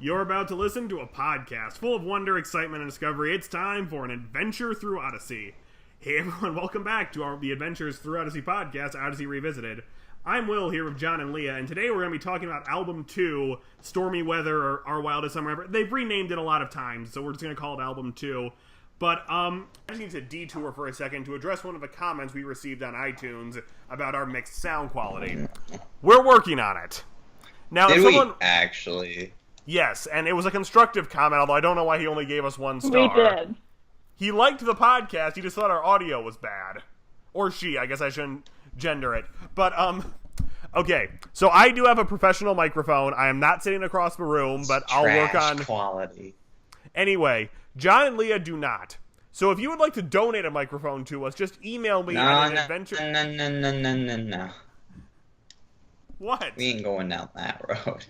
You're about to listen to a podcast full of wonder, excitement, and discovery. It's time for an adventure through Odyssey. Hey everyone, welcome back to the Adventures Through Odyssey podcast, Odyssey Revisited. I'm Will here with John and Leah, and today we're going to be talking about Album 2, Stormy Weather, or Our Wildest Summer Ever. They've renamed it a lot of times, so we're just going to call it Album 2. But I just need to detour for a second to address one of the comments we received on iTunes about our mixed sound quality. We're working on it. Now, Did we actually? Yes, and it was a constructive comment, although I don't know why he only gave us 1 star. We did. He liked the podcast, he just thought our audio was bad. Or she, I guess I shouldn't gender it. But, okay. So I do have a professional microphone. I am not sitting across the room, but I'll work on quality. Anyway, John and Leah do not. So if you would like to donate a microphone to us, just email me at an adventure... No. What? We ain't going down that road.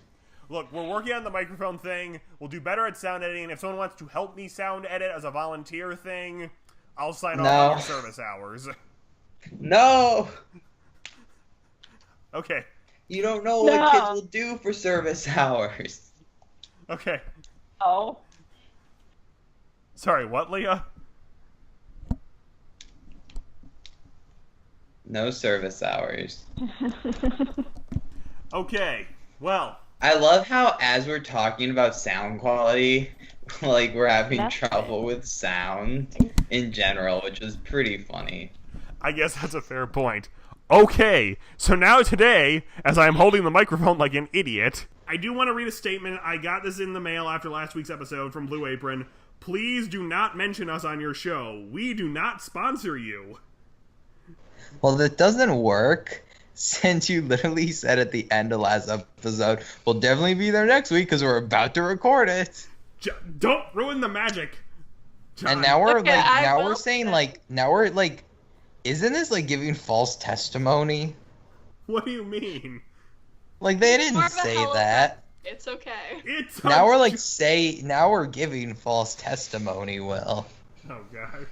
Look, we're working on the microphone thing. We'll do better at sound editing. If someone wants to help me sound edit as a volunteer thing, I'll sign off on your service hours. No! Okay. You don't know what kids will do for service hours. Okay. Oh. Sorry, what, Leah? No service hours. Okay, well... I love how, as we're talking about sound quality, like, we're having trouble with sound in general, which is pretty funny. I guess that's a fair point. Okay, so now today, as I'm holding the microphone like an idiot, I do want to read a statement. I got this in the mail after last week's episode from Blue Apron. Please do not mention us on your show. We do not sponsor you. Well, that doesn't work. Since you literally said at the end of last episode, we'll definitely be there next week because we're about to record it. Don't ruin the magic. John. And now we're isn't this like giving false testimony? What do you mean? Like they didn't say that. It's okay. Now we're giving false testimony, Will. Oh god.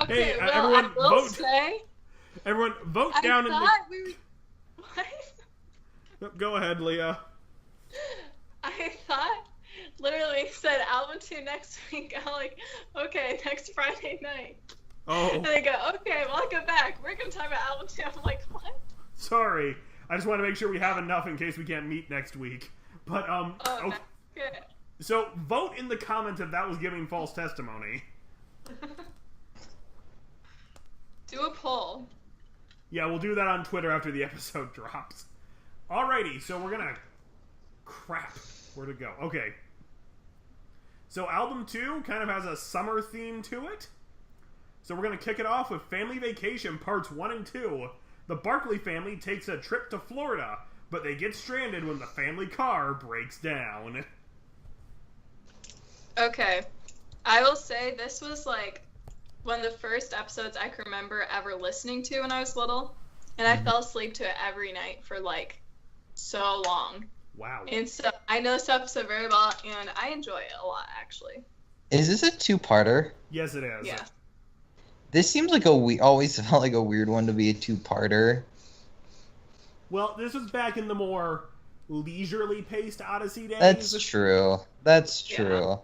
Okay, hey, well, everyone, I will vote. say. Everyone, vote down in the... What? Go ahead, Leah. I thought, literally said album 2 next week. I'm like, okay, next Friday night. Oh. And they go, okay, welcome back. We're going to talk about album 2. I'm like, what? Sorry. I just want to make sure we have enough in case we can't meet next week. But, okay. So, vote in the comments if that was giving false testimony. Do a poll. Yeah, we'll do that on Twitter after the episode drops. Alrighty, so we're gonna... Crap. Where'd it go? Okay. So album 2 kind of has a summer theme to it. So we're gonna kick it off with Family Vacation Parts 1 and 2. The Barkley family takes a trip to Florida, but they get stranded when the family car breaks down. Okay. I will say this was like one of the first episodes I can remember ever listening to when I was little, and I fell asleep to it every night for like so long. Wow. And so I know this episode very well, and I enjoy it a lot, actually. Is this a 2-parter? Yes, it is. Yeah. This seems like always felt like a weird one to be a 2-parter. Well, this was back in the more leisurely paced Odyssey days. That's true. Yeah.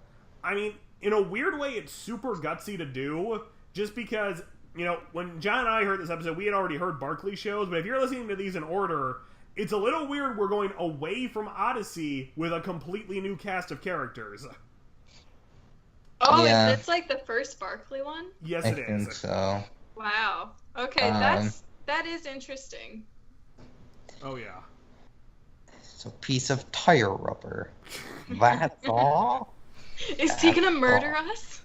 I mean, in a weird way, it's super gutsy to do, just because, you know, when John and I heard this episode, we had already heard Barkley shows, but if you're listening to these in order, it's a little weird we're going away from Odyssey with a completely new cast of characters. Oh, yeah. It's like the first Barkley one? Yes, it is. I think so. Wow. Okay, that is interesting. Oh, yeah. It's a piece of tire rubber. That's all? Is he gonna murder us?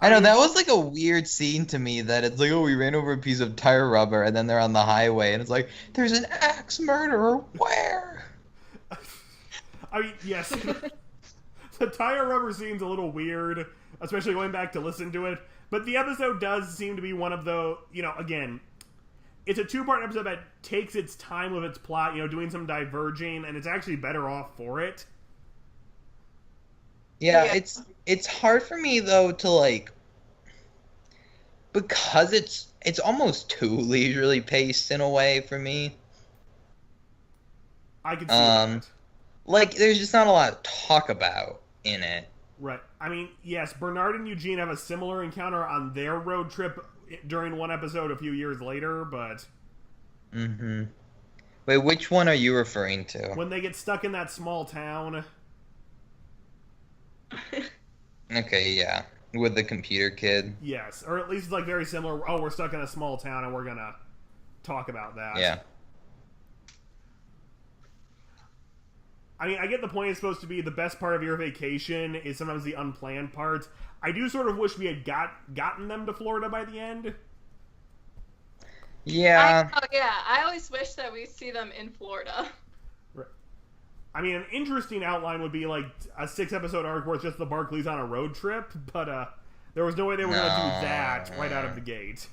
I know, that was like a weird scene to me, that it's like, oh, we ran over a piece of tire rubber, and then they're on the highway, and it's like, there's an axe murderer, where? I mean, yes. The tire rubber scene's a little weird, especially going back to listen to it, but the episode does seem to be one of the, you know, again, it's a 2-part episode that takes its time with its plot, you know, doing some diverging, and it's actually better off for it. Yeah, it's hard for me though to like, because it's almost too leisurely paced in a way for me. I can see that. like, there's just not a lot to talk about in it. Right. I mean, yes, Bernard and Eugene have a similar encounter on their road trip during one episode a few years later, but... Mm-hmm. Wait, which one are you referring to? When they get stuck in that small town... Okay, yeah. With the computer kid. Yes, or at least it's like very similar. Oh, we're stuck in a small town and we're gonna talk about that. Yeah. I mean, I get the point. It's supposed to be the best part of your vacation is sometimes the unplanned parts. I do sort of wish we had gotten them to Florida by the end. Yeah. I always wish that we see them in Florida. I mean, an interesting outline would be like a 6-episode arc where it's just the Barclays on a road trip, but there was no way they were going to do that right out of the gate.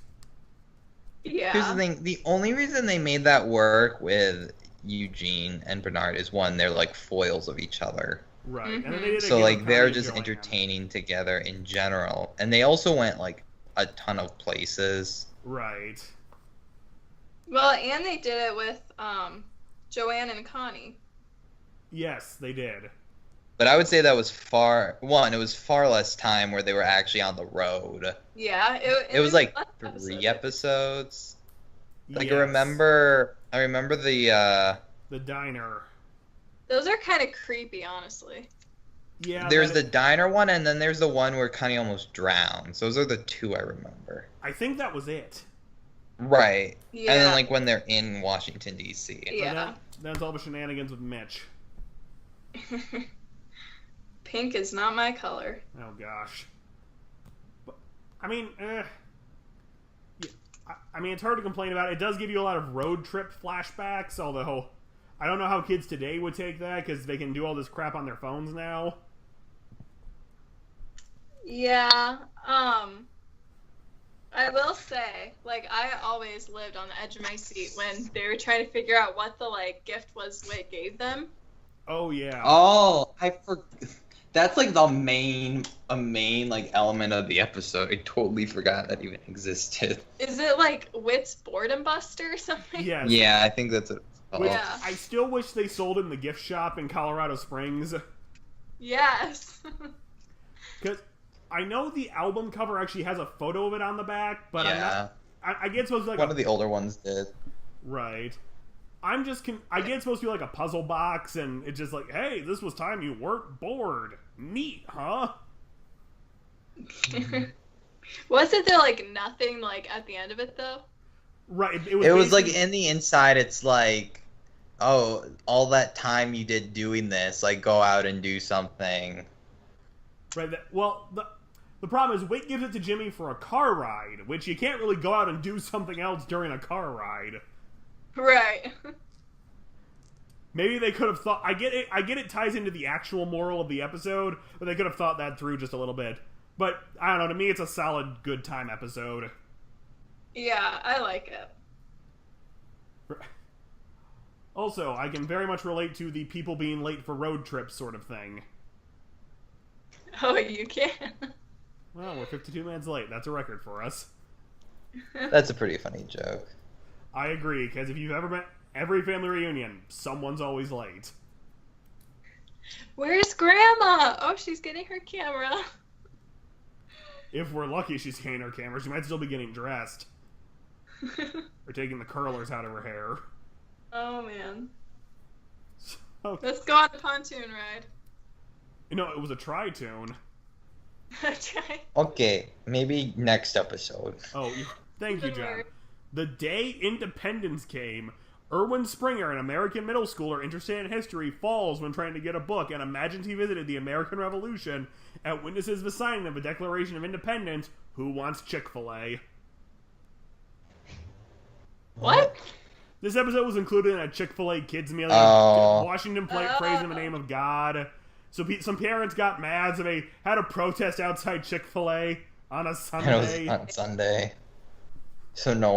Yeah. Here's the thing: the only reason they made that work with Eugene and Bernard is one, they're like foils of each other. Right. Mm-hmm. And then they did So like they're just Gillingham. entertaining together in general, and they also went like a ton of places. Right. Well, and they did it with Joanne and Connie. Yes, they did. But I would say that was it was far less time where they were actually on the road. Yeah, It was like less 3 episodes. Like Yes. I remember the diner. Those are kind of creepy, honestly. Yeah. there's the diner one, and then there's the one where Connie almost drowns. Those are the 2 I remember. I think that was it. Right. Yeah. And then like when they're in Washington D.C. Yeah. That's all the shenanigans with Mitch. Pink is not my color. Oh gosh. But, I mean, yeah, I mean, it's hard to complain about. It does give you a lot of road trip flashbacks, although I don't know how kids today would take that because they can do all this crap on their phones now. Yeah. I will say, like, I always lived on the edge of my seat when they were trying to figure out what the like gift was Wit gave them. Oh yeah. Oh, that's like a main like element of the episode. I totally forgot that even existed. Is it like Wit's Boredom Buster or something? Yes. Yeah, I think that's it. Which Yeah. I still wish they sold in the gift shop in Colorado Springs. Yes. Because I know the album cover actually has a photo of it on the back, but Yeah. I get it's supposed to be like One of the older ones did. Right. I get it's supposed to be like a puzzle box, and it's just like, hey, this was time you weren't bored. Neat, huh? Wasn't there like nothing like at the end of it though? Right. It Was like basically- in the inside, it's like, oh, all that time you did doing this, like go out and do something. Right. Well, the problem is Wait gives it to Jimmy for a car ride, which you can't really go out and do something else during a car ride. Right. Maybe they could have thought. I get it ties into the actual moral of the episode, but they could have thought that through just a little bit. But I don't know. To me, it's a solid, good time episode. Yeah, I like it. Also, I can very much relate to the people being late for road trips sort of thing. Oh, you can. Well, we're 52 minutes late. That's a record for us. That's a pretty funny joke. I agree, because if you've ever met every family reunion, someone's always late. Where's Grandma? Oh, she's getting her camera. If we're lucky, she's getting her camera. She might still be getting dressed. Or taking the curlers out of her hair. Oh man. So, Let's go on the pontoon ride. it was a tri-tune. Try. Okay, maybe next episode. Oh, thank you, John. The day independence came, Erwin Springer, an American middle schooler interested in history, falls when trying to get a book and imagines he visited the American Revolution and witnesses the signing of a Declaration of Independence. Who wants Chick-fil-A? What? This episode was included in a Chick-fil-A kids meal. Oh. Washington praise in the name of God. So some parents got mad, so they had a protest outside Chick-fil-A on a And Sunday. it was on Sunday. So no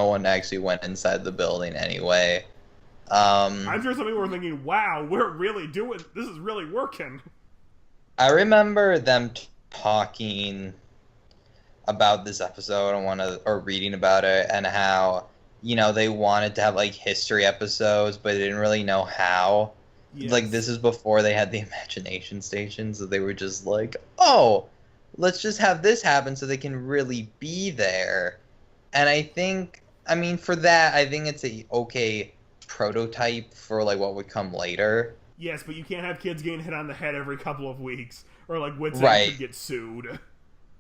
one actually went inside the building anyway. I'm sure some people were thinking, wow, this is really working. I remember them talking about this episode or reading about it, and how, they wanted to have like history episodes, but they didn't really know how. Yes. Like, this is before they had the imagination station, so they were just like, oh, let's just have this happen so they can really be there. And I mean, for that, I think it's a okay prototype for, like, what would come later. Yes, but you can't have kids getting hit on the head every couple of weeks, or like Wits Right. could get sued.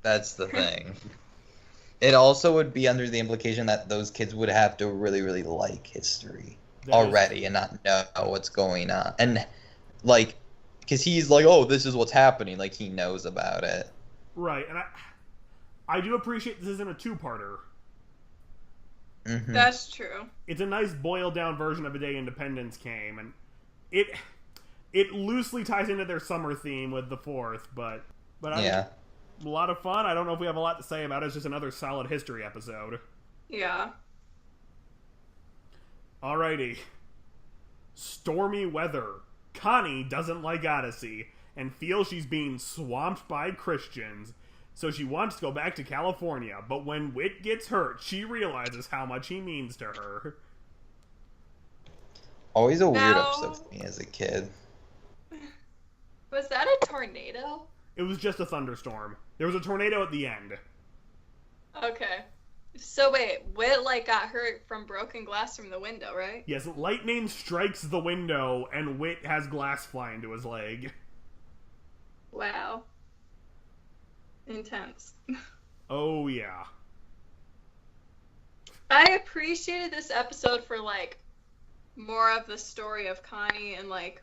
That's the thing. It also would be under the implication that those kids would have to really, really like history already and not know what's going on. And, like, because he's like, oh, this is what's happening. Like, he knows about it. Right, and I do appreciate this isn't a two-parter. Mm-hmm. That's true. It's a nice boiled-down version of A Day Independence Came, and it loosely ties into their summer theme with the 4th, but Yeah. a lot of fun. I don't know if we have a lot to say about it. It's just another solid history episode. Yeah. Alrighty. Stormy weather. Connie doesn't like Odyssey and feels she's being swamped by Christians, so she wants to go back to California. But when Whit gets hurt, she realizes how much he means to her. Always a weird Now- episode for me as a kid. Was that a tornado? It was just a thunderstorm. There was a tornado at the end. Okay. So wait, Whit like got hurt from broken glass from the window, right? Yes, lightning strikes the window, and Whit has glass fly into his leg. Wow. Intense. Oh, yeah. I appreciated this episode for like more of the story of Connie and like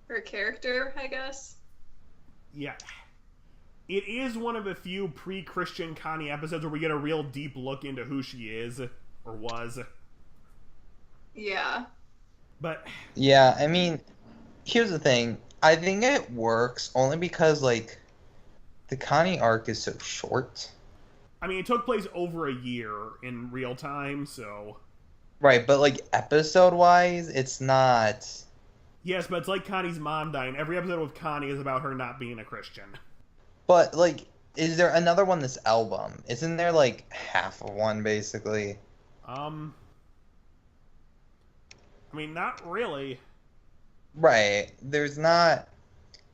her character, I guess. Yeah. It is one of a few pre-Christian Connie episodes where we get a real deep look into who she is, or was. Yeah. But, Yeah, I mean, here's the thing. I think it works only because, like, the Connie arc is so short. I mean, it took place over a year in real time, so... Right, but, like, episode-wise, it's not... Yes, but it's like Connie's mom dying. Every episode with Connie is about her not being a Christian. But, like, is there another one this album? Isn't there, like, half of one, basically? I mean, not really. Right. There's not...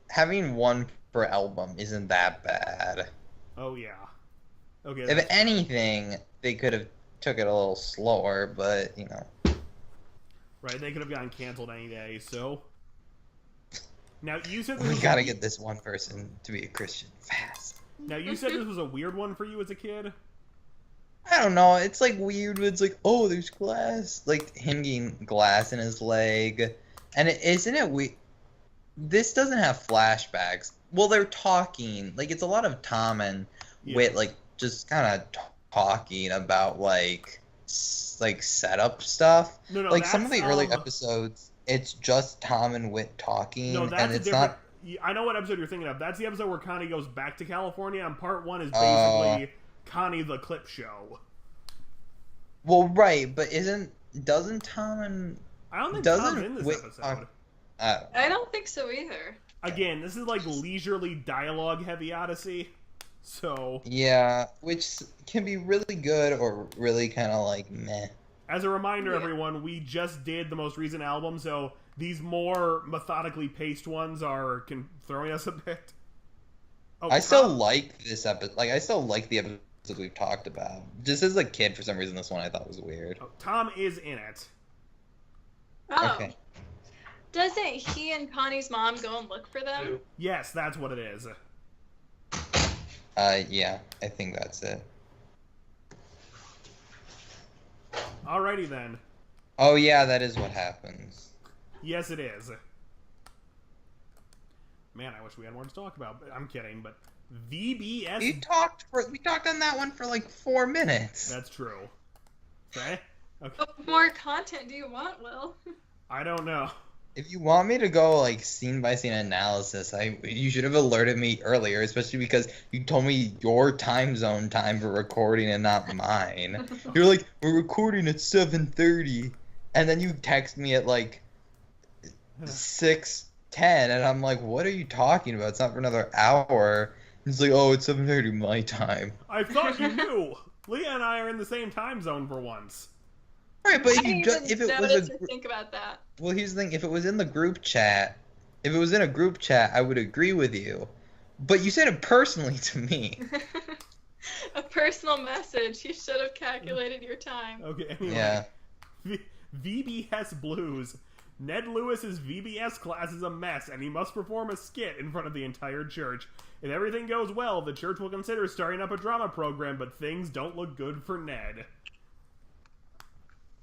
Having one per album isn't that bad. Oh, yeah. Okay. If anything, they could have took it a little slower, but, you know. Right, they could have gotten canceled any day, so... Now, you said this We was gotta get this one person to be a Christian fast. Now, you said this was a weird one for you as a kid? I don't know. It's like weird. It's like, oh, there's glass. Like him getting glass in his leg, and isn't it we? This doesn't have flashbacks. Well, they're talking. Like it's a lot of Tom and Whit, like just kind of talking about like setup stuff. No, like some of that's, the early episodes, it's just Tom and Whit talking, No, that's and a it's different... not. I know what episode you're thinking of. That's the episode where Connie goes back to California, and part one is basically Connie the clip show. Well, right, but doesn't Tom and I don't think doesn't Tom's in this Whit episode. I don't think so either. Again, this is like leisurely dialogue-heavy Odyssey, so... Yeah, which can be really good or really kind of like meh. As a reminder, everyone, we just did the most recent album, so these more methodically paced ones are throwing us a bit. Oh, I still like this episode. Like, I still like the episodes we've talked about. Just as a kid, for some reason, this one I thought was weird. Tom is in it. Oh. Okay. Doesn't he and Connie's mom go and look for them? Yes, that's what it is. Yeah, I think that's it. Alrighty then. Oh, yeah, that is what happens. Yes, it is. Man, I wish we had more to talk about. But I'm kidding, but VBS... We talked on that one for like 4 minutes. That's true. Okay? Okay. What more content do you want, Will? I don't know. If you want me to go like scene by scene analysis, you should have alerted me earlier, especially because you told me your time zone time for recording and not mine. You're like, we're recording at 7:30, and then you text me at like 6:10, and I'm like, what are you talking about? It's not for another hour. He's like, oh, it's 7:30 my time. I thought you knew. Leah and I are in the same time zone for once. Right, but I didn't if even it was notice a or think about that. well, here's the thing: if it was in the group chat, if it was in a group chat, I would agree with you. But you said it personally to me. A personal message. You should have calculated your time. Okay, anyway. Yeah. VBS Blues. Ned Lewis's VBS class is a mess, and he must perform a skit in front of the entire church. If everything goes well, the church will consider starting up a drama program, but things don't look good for Ned.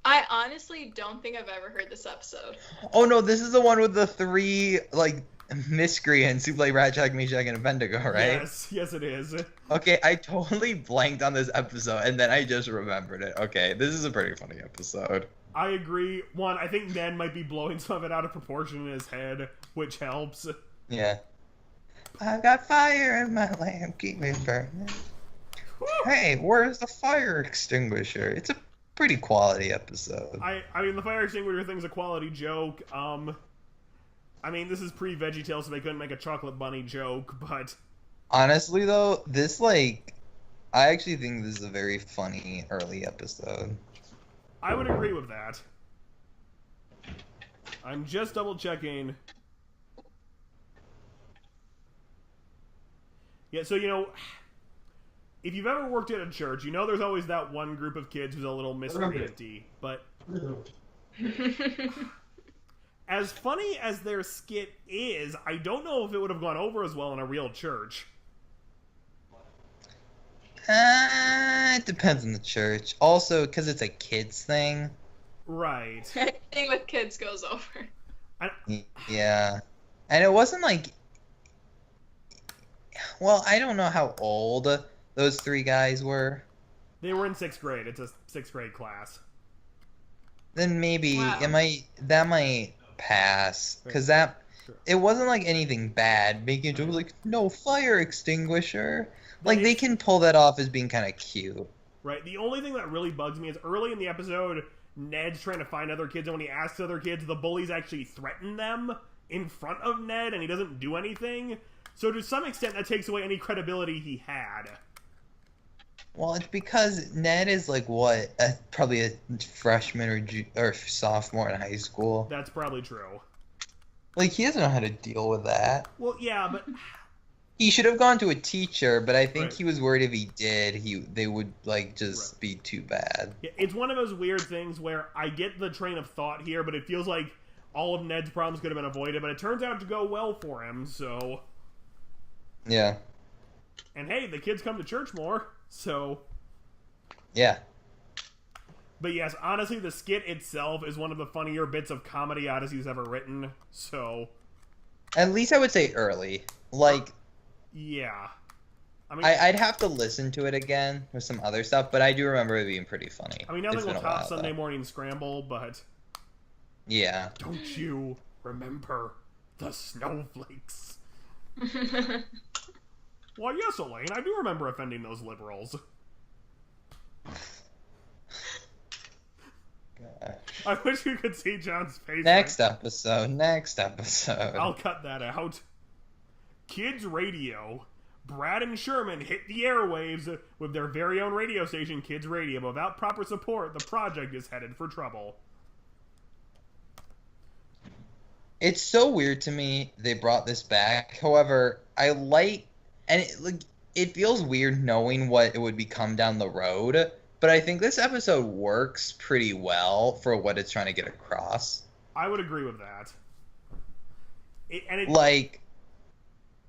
I honestly don't think I've ever heard this episode. Oh no, this is the one with the 3 like miscreants who play Ratchet, Meshach, and Bendigo, right? Yes, it is. Okay, I totally blanked on this episode, and then I just remembered it. Okay, this is a pretty funny episode. I agree. One, I think Ned might be blowing some of it out of proportion in his head, which helps. Yeah. I've got fire in my lamp, keep me burning. Hey, where's the fire extinguisher? It's a pretty quality episode. I mean, the fire extinguisher thing's a quality joke. I mean, this is pre-VeggieTales, so they couldn't make a chocolate bunny joke, but... Honestly, though, this, like... I actually think this is a very funny early episode. I would agree with that. I'm just double-checking. Yeah, so, you know... If you've ever worked at a church, you know there's always that one group of kids who's a little miscreanty, but... As funny as their skit is, I don't know if it would have gone over as well in a real church. It depends on the church. Also, because it's a kids thing. Right. Anything with kids goes over. Yeah. And it wasn't like... Well, I don't know how old those 3 guys were. They were in 6th grade. It's a 6th grade class. Then maybe Wow. that might pass, because it wasn't like anything bad. Making it like no fire extinguisher, like they can pull that off as being kind of cute. Right. The only thing that really bugs me is early in the episode, Ned's trying to find other kids, and when he asks other kids, the bullies actually threaten them in front of Ned, and he doesn't do anything. So to some extent, that takes away any credibility he had. Well, it's because Ned is like what, probably a freshman or sophomore in high school. That's probably true. Like he doesn't know how to deal with that. Well, yeah, but he should have gone to a teacher, but I think Right. he was worried if he did, they would like just be too bad. yeah, it's one of those weird things where I get the train of thought here, but it feels like all of Ned's problems could have been avoided, but it turns out to go well for him, so... Yeah. And hey, the kids come to church more, so... Yeah. But yes, honestly, the skit itself is one of the funnier bits of comedy Odyssey's ever written, so... At least I would say early. Like, yeah. I mean, I'd have to listen to it again with some other stuff, but I do remember it being pretty funny. I mean, nothing It's will been a top while, Sunday though. Morning Scramble, but... Yeah. Don't you remember the snowflakes? Why, yes, Elaine, I do remember offending those liberals. I wish you could see John's face. Next episode. I'll cut that out. Kids Radio. Brad and Sherman hit the airwaves with their very own radio station, Kids Radio. But without proper support, the project is headed for trouble. It's so weird to me they brought this back. However, I like, and it feels weird knowing what it would become down the road. But I think this episode works pretty well for what it's trying to get across. I would agree with that. Like,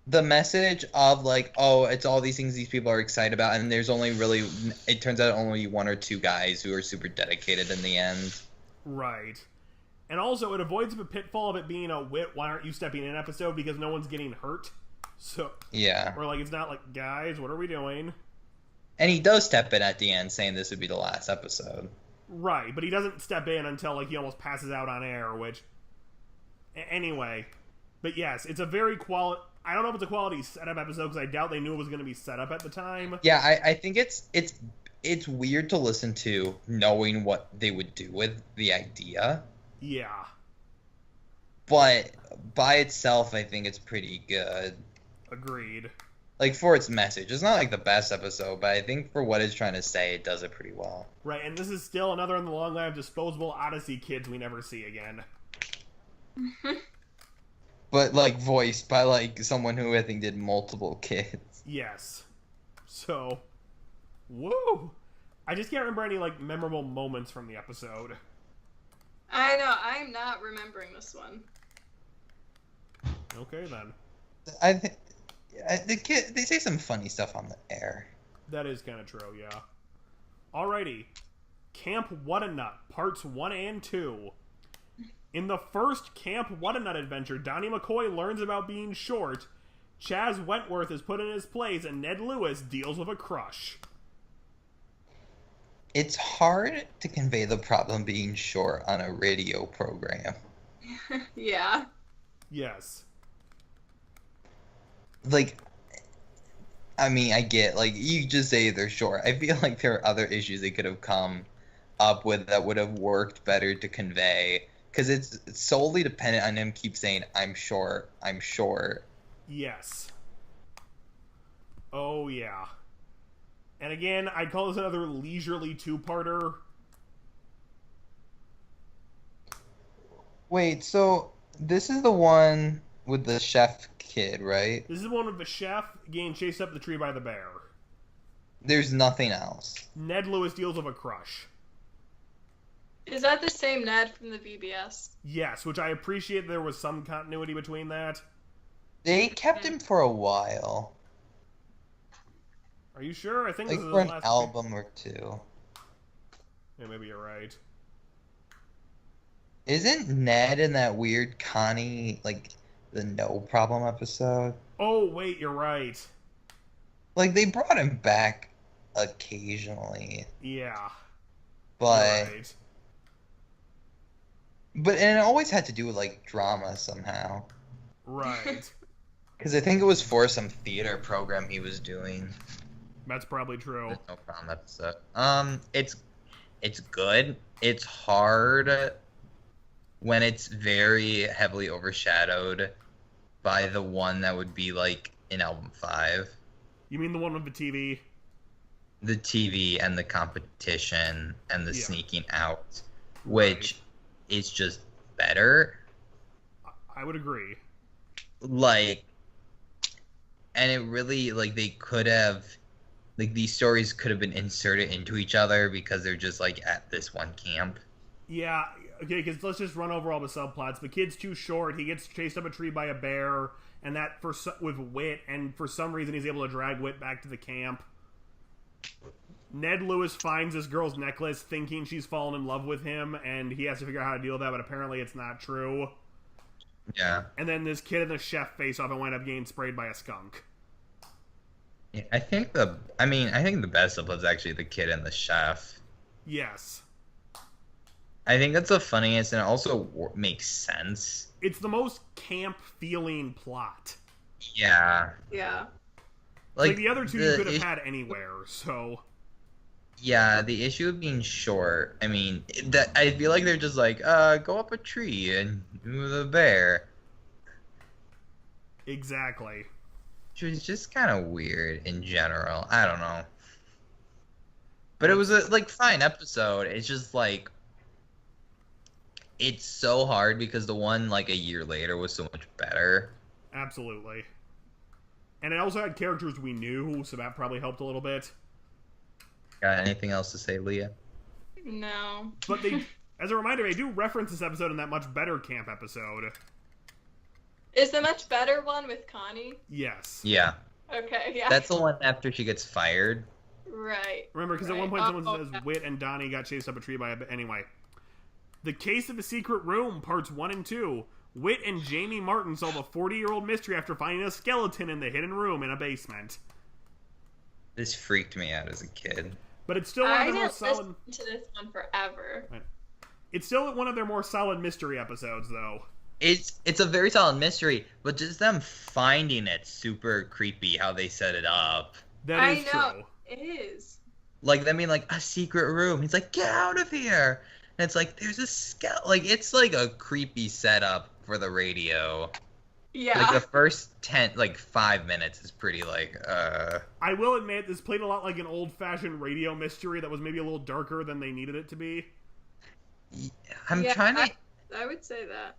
the message of, like, oh, it's all these things these people are excited about, and there's only really, it turns out only 1 or 2 guys who are super dedicated in the end. Right. And also, it avoids the pitfall of it being a why aren't you stepping in episode because no one's getting hurt. So, Yeah. or like, it's not like, guys, what are we doing? And he does step in at the end saying this would be the last episode. Right, but he doesn't step in until, like, he almost passes out on air, which... Anyway. But yes, it's a very quality... I don't know if it's a quality setup episode, because I doubt they knew it was going to be set up at the time. Yeah, I think it's weird to listen to knowing what they would do with the idea. Yeah. But by itself, I think it's pretty good. Agreed. like for its message. It's not like the best episode, but I think for what it's trying to say, it does it pretty well. Right, and this is still another in the long line of disposable Odyssey kids we never see again. But like voiced by like someone who I think did multiple kids. Yes. So, woo! I just can't remember any like memorable moments from the episode. I know, I'm not remembering this one. Okay then. I think the kid, they say some funny stuff on the air. That is kind of true, yeah. Alrighty. Camp What-A-Nut, parts 1 and 2. In the first Camp What-A-Nut adventure, Donnie McCoy learns about being short, Chaz Wentworth is put in his place, and Ned Lewis deals with a crush. It's hard to convey the problem being short on a radio program. Yeah. Yes. Like, I mean, I get, like, you just say they're short. I feel like there are other issues they could have come up with that would have worked better to convey. Because it's solely dependent on him keep saying, I'm short, I'm short. Yes. Oh, yeah. And again, I'd call this another leisurely two-parter. Wait, so this is the one with the chef kid, right? This is one with the chef getting chased up the tree by the bear. There's nothing else. Ned Lewis deals with a crush. Is that the same Ned from the VBS? Yes, which I appreciate there was some continuity between that. They kept him for a while. Are you sure? I think Like this is for the an last album or two. Yeah, maybe you're right. Isn't Ned in that weird Connie, like, the No Problem episode? Oh, wait, you're right. Like, they brought him back occasionally. Yeah. But, Right. and it always had to do with, like, drama somehow. Right. Because I think it was for some theater program he was doing. That's probably true. The No Problem episode. It's good. It's hard when it's very heavily overshadowed by the one that would be, like, in album 5. You mean the one with the TV? The TV and the competition and the Yeah. sneaking out, which is just better. I would agree. Like, and it really, like, they could have, like, these stories could have been inserted into each other because they're just, like, at this one camp. Yeah, okay, because let's just run over all the subplots. The kid's too short. He gets chased up a tree by a bear, and that with Wit, and for some reason he's able to drag Wit back to the camp. Ned Lewis finds this girl's necklace thinking she's fallen in love with him, and he has to figure out how to deal with that, but apparently it's not true. Yeah. And then this kid and the chef face off and wind up getting sprayed by a skunk. Yeah, I think the best of was actually the kid and the chef. Yes. I think that's the funniest, and it also makes sense. It's the most camp-feeling plot. Yeah. Yeah. Like the other two you could have had anywhere, so... Yeah, the issue of being short, I mean, that I feel like they're just like, go up a tree and with a bear. Exactly. Which was just kind of weird in general. I don't know. But it was a, like, fine episode. It's just, like, it's so hard because the one, like, a year later was so much better. Absolutely. And it also had characters we knew, so that probably helped a little bit. Got anything else to say, Leah? No. But they, as a reminder, they do reference this episode in that much better camp episode. Is the much better one with Connie? Yes. Yeah. Okay, yeah. That's the one after she gets fired. Right. Remember, because at one point someone says Wit and Donnie got chased up a tree by a... Anyway. The Case of the Secret Room, parts 1 and 2. Wit and Jamie Martin solve a 40-year-old mystery after finding a skeleton in the hidden room in a basement. This freaked me out as a kid. But it's still one of I their more didn't solid... listen to this one forever. It's still one of their more solid mystery episodes, though. It's a very solid mystery, but just them finding it super creepy how they set it up. That is I know. true. It is. Like, them being like, a secret room. He's like, get out of here! And it's like, there's a skeleton. Like, it's like a creepy setup for the radio. Yeah. Like the first 5 minutes is pretty I will admit, this played a lot like an old-fashioned radio mystery that was maybe a little darker than they needed it to be. I'm Yeah, trying to I would say that.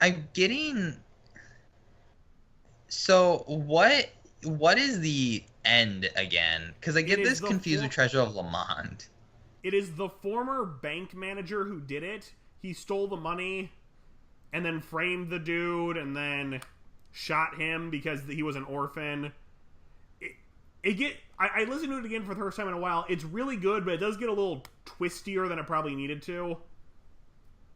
I'm getting. So what is the end again? Because I get It is this the confused with Treasure of Lamont. It is the former bank manager who did it. He stole the money and then framed the dude and then shot him because he was an orphan. I listened to it again for the first time in a while. It's really good, but it does get a little twistier than it probably needed to.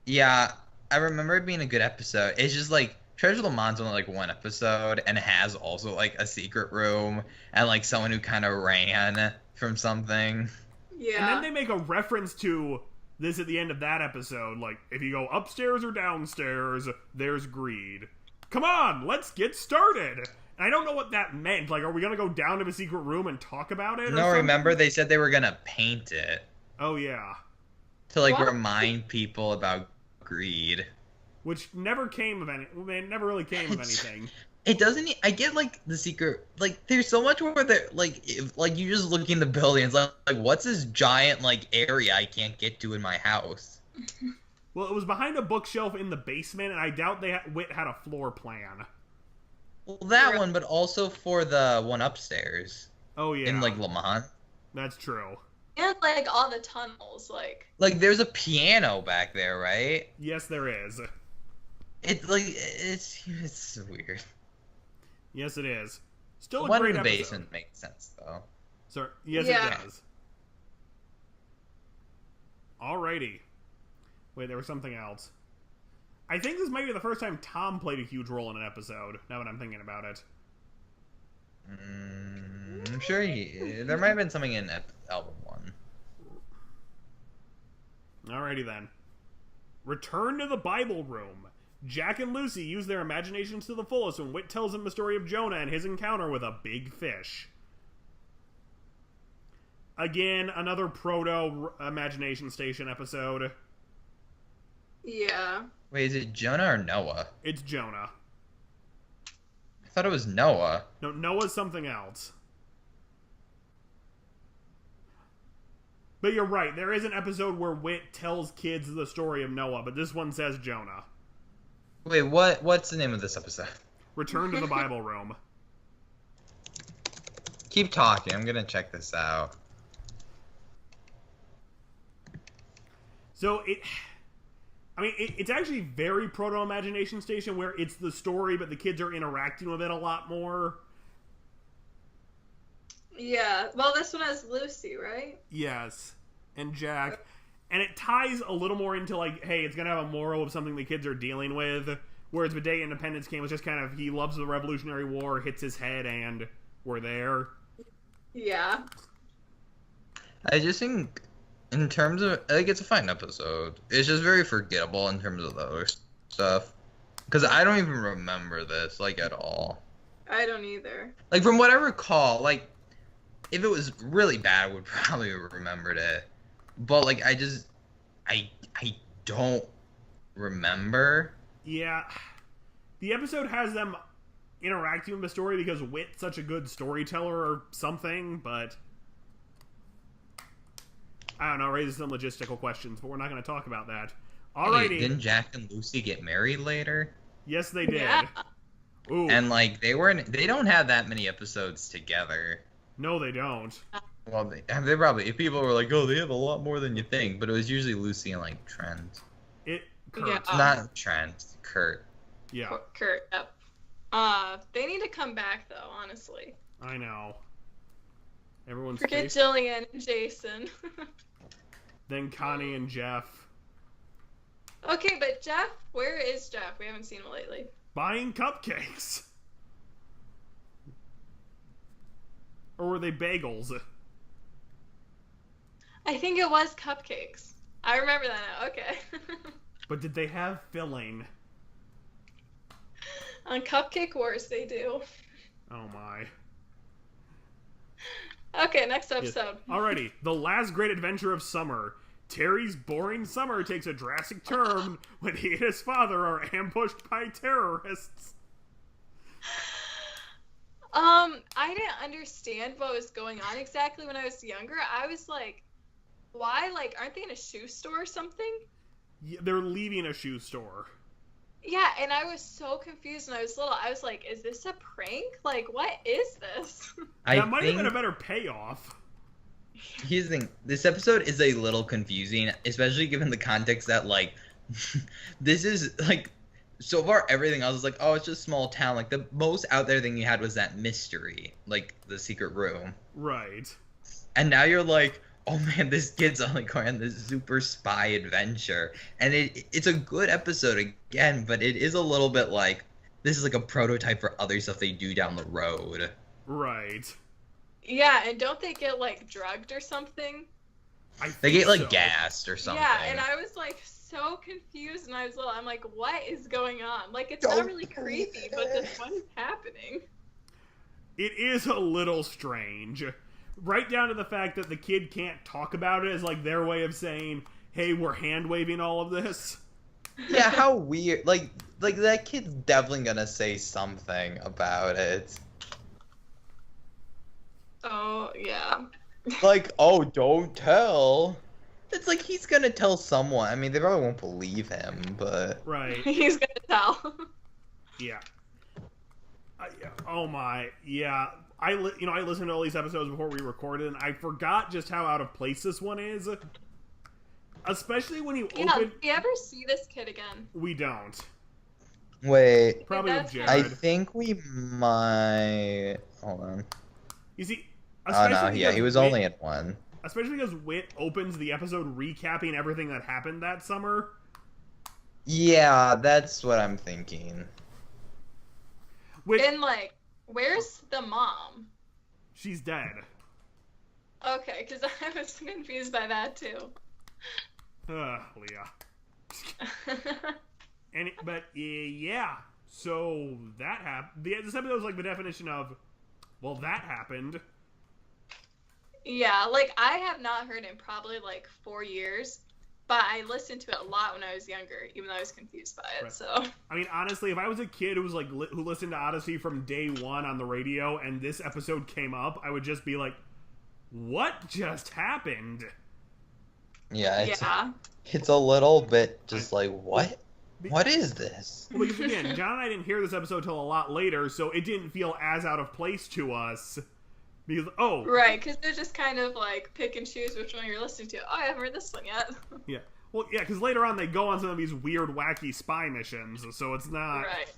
Yeah, I remember it being a good episode. It's just like Treasure of Lamont's only like one episode and has also like a secret room and like someone who kind of ran from something. Yeah. And then they make a reference to this at the end of that episode. Like, if you go upstairs or downstairs, there's greed. Come on, let's get started. And I don't know what that meant. Like, are we going to go down to the secret room and talk about it? No, remember they said they were going to paint it. Oh, yeah. To like What? remind people about greed. Which never came of any. It never really came of anything. It doesn't. I get like the secret. Like there's so much where there. Like like you just look in the building. It's like what's this giant like area I can't get to in my house? Well, it was behind a bookshelf in the basement, and I doubt Wit had a floor plan. Well, that one, but also for the one upstairs. Oh yeah, In like Lamont. that's true. And like all the tunnels, like. Like there's a piano back there, right? Yes, there is. It's like it's weird. Yes, it is. Still a One great in the episode. basement makes sense though. So, yes, Yeah. it does. Alrighty. Wait, there was something else. I think this might be the first time Tom played a huge role in an episode, now that I'm thinking about it. I'm sure there might have been something in album 1. Alrighty then. Return to the Bible room. Jack and Lucy use their imaginations to the fullest when Wit tells them the story of Jonah and his encounter with a big fish. Again, another proto-imagination station episode. Yeah. Wait, is it Jonah or Noah? It's Jonah. I thought it was Noah. No, Noah's something else. But you're right, there is an episode where Wit tells kids the story of Noah, but this one says Jonah. Wait, what's the name of this episode? Return to the Bible room. Keep talking. I'm gonna check this out. So it's actually very proto-imagination station where it's the story, but the kids are interacting with it a lot more. Yeah. Well, this one has Lucy, right? Yes, and Jack. And it ties a little more into, like, hey, it's going to have a moral of something the kids are dealing with. Whereas the day Independence came was just kind of, he loves the Revolutionary War, hits his head, and we're there. Yeah. I just think, in terms of, like, it's a fine episode. It's just very forgettable in terms of the other stuff. Because I don't even remember this, like, at all. I don't either. Like, from what I recall, like, if it was really bad, I would probably have remembered it. But, like, I don't remember. Yeah. The episode has them interacting with the story because Wit's such a good storyteller or something, but I don't know, raises some logistical questions, but we're not going to talk about that. Alrighty. Hey, didn't Jack and Lucy get married later? Yes, they did. Yeah. Ooh. And, like, they don't have that many episodes together. No, they don't. Well, they probably, if people were like, oh, they have a lot more than you think, but it was usually Lucy and, like, Trent. Kurt. Yeah. Not Trent, Kurt. Yeah, Kurt, yep. They need to come back, though, honestly. I know. Everyone's Forget face. Jillian and Jason. Then Connie and Jeff. Okay, but Jeff, where is Jeff? We haven't seen him lately. Buying cupcakes. Or were they bagels? I think it was cupcakes. I remember that now. Okay. But did they have filling? On Cupcake Wars, they do. Oh my. Okay, next episode. Alrighty, the last great adventure of summer. Terry's boring summer takes a drastic turn when he and his father are ambushed by terrorists. I didn't understand what was going on exactly when I was younger. I was like, why? Like, aren't they in a shoe store or something? Yeah, they're leaving a shoe store. Yeah, and I was so confused when I was little. I was like, is this a prank? Like, what is this? That might have been a better payoff. Here's the thing. This episode is a little confusing, especially given the context that, like, this is, like, so far everything else is like, oh, it's just small town. Like, the most out there thing you had was that mystery, like, the secret room. Right. And now you're like, oh man, this kid's only going on this super spy adventure. And it's a good episode again, but it is a little bit like, this is like a prototype for other stuff they do down the road. Right. Yeah, and don't they get, like, drugged or something? They get, like, so. gassed or something. Yeah, and I was, like, so confused when I was little. I'm like, what is going on? Like, it's not really creepy, but just what is happening? It is a little strange. Right down to the fact that the kid can't talk about it is like their way of saying, hey, we're hand-waving all of this. Yeah, how weird. Like that kid's definitely gonna say something about it. Oh, yeah. Like, oh, don't tell. It's like he's gonna tell someone. I mean, they probably won't believe him, but... Right. He's gonna tell. Yeah. Oh my. Yeah. I listened to all these episodes before we recorded, and I forgot just how out of place this one is. Especially when you open... Do you ever see this kid again? We don't. Wait. Probably with That's Jared. I think we might... Hold on. You see... Oh, no, yeah, because he was Whit- only in one. Especially because Whit opens the episode recapping everything that happened that summer. Yeah, that's what I'm thinking. Which... And, like, where's the mom? She's dead. Okay, because I was confused by that, too. Leah. But yeah, so that happened. This episode was like the definition of, well, that happened. Yeah, like, I have not heard in probably, like, 4 years, but I listened to it a lot when I was younger, even though I was confused by it, Right. so... I mean, honestly, if I was a kid who was like who listened to Odyssey from day one on the radio, and this episode came up, I would just be like, "What just happened?" Yeah, Yeah. it's a little bit just like, what? What is this? Well, because again, John and I didn't hear this episode till a lot later, so it didn't feel as out of place to us. Because Right, because they're just kind of, like, pick and choose which one you're listening to. Oh, I haven't heard this one yet. yeah, well, yeah, because later on they go on some of these weird, wacky spy missions, so it's not. Right.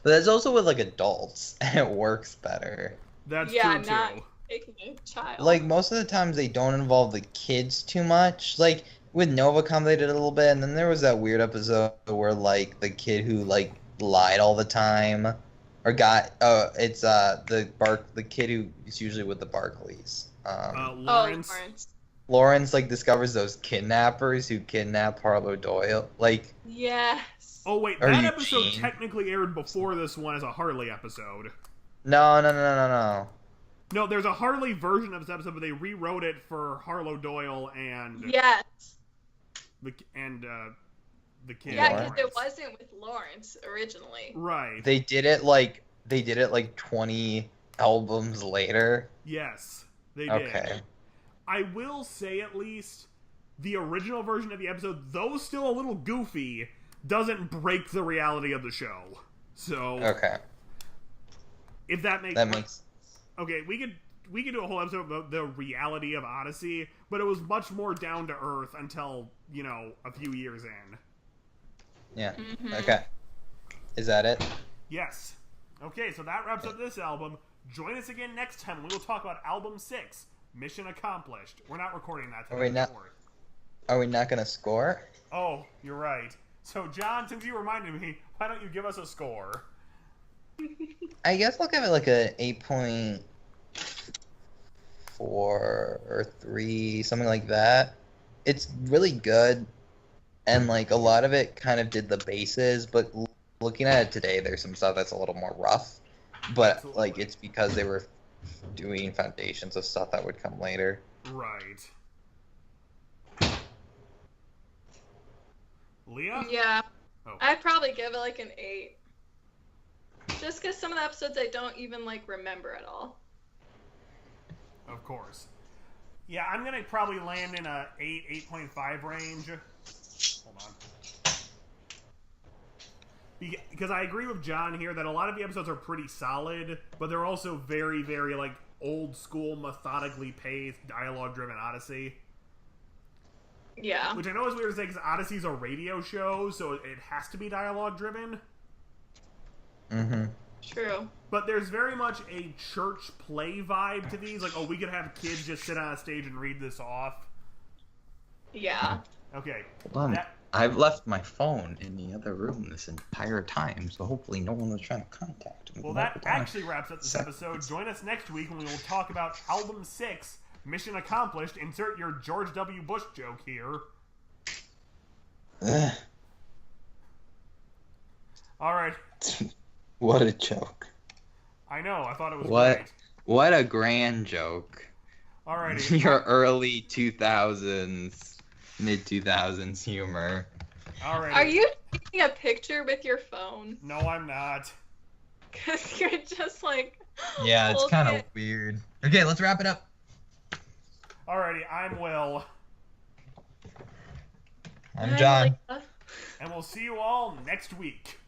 But that's also with, like, adults, and it works better. That's Yeah, true not too. taking a child. Like, most of the times they don't involve the kids too much. Like, with Novacom they did a little bit, and then there was that weird episode where, like, the kid who, like, lied all the time, or got, it's, the kid who is usually with the Barclays. Lawrence. Lawrence. Lawrence, like, discovers those kidnappers who kidnap Harlow Doyle. Like, Yes. Oh wait, Or that episode Eugene. technically aired before this one as a Harley episode. no. No, there's a Harley version of this episode, but they rewrote it for Harlow Doyle and Yes. the kid. Yeah, Lawrence. because it wasn't with Lawrence originally. Right. They did it like 20 albums later. Yes, they did. Okay. I will say at least the original version of the episode, though still a little goofy, doesn't break the reality of the show. So Okay. if that makes That makes okay, we could do a whole episode about the reality of Odyssey, but it was much more down to earth until, a few years in. yeah. Mhm. Okay. Is that it? Yes. Okay, so that wraps up this album. Join us again next time when we will talk about album 6, Mission Accomplished. We're not recording that Are we tonight. not- Are we not gonna score? Oh, you're right. So, John, since you reminded me, why don't you give us a score? I guess I'll give it like a 8.4 or 3, something like that. It's really good, and like a lot of it kind of did the bases, but looking at it today, there's some stuff that's a little more rough. But Absolutely. like it's because they were doing foundations of stuff that would come later. Right. Leah? Yeah. Oh. I'd probably give it like an 8. Just because some of the episodes I don't even like remember at all. Of course. Yeah, I'm gonna probably land in a 8.5 range. Hold on. Because I agree with John here that a lot of the episodes are pretty solid, but they're also very, very, like, old school, methodically paced, dialogue-driven Odyssey. Yeah. Which I know is weird to say because Odyssey's a radio show, so it has to be dialogue-driven. Mm-hmm. True. But there's very much a church play vibe to these. Like, oh, we could have kids just sit on a stage and read this off. Yeah. Okay. Hold on. I've left my phone in the other room this entire time, so hopefully no one was trying to contact me. Well, that actually wraps up this episode. Join us next week when we will talk about Album 6, Mission Accomplished. Insert your George W. Bush joke here. All right. What a joke. I know. I thought it was great. What a grand joke. Alrighty. Your early 2000s, mid-2000s humor. Alrighty. Are you taking a picture with your phone? No, I'm not. Because you're just like... Yeah, it's kind of weird. Okay, let's wrap it up. Alrighty, I'm Will. I'm John. And we'll see you all next week.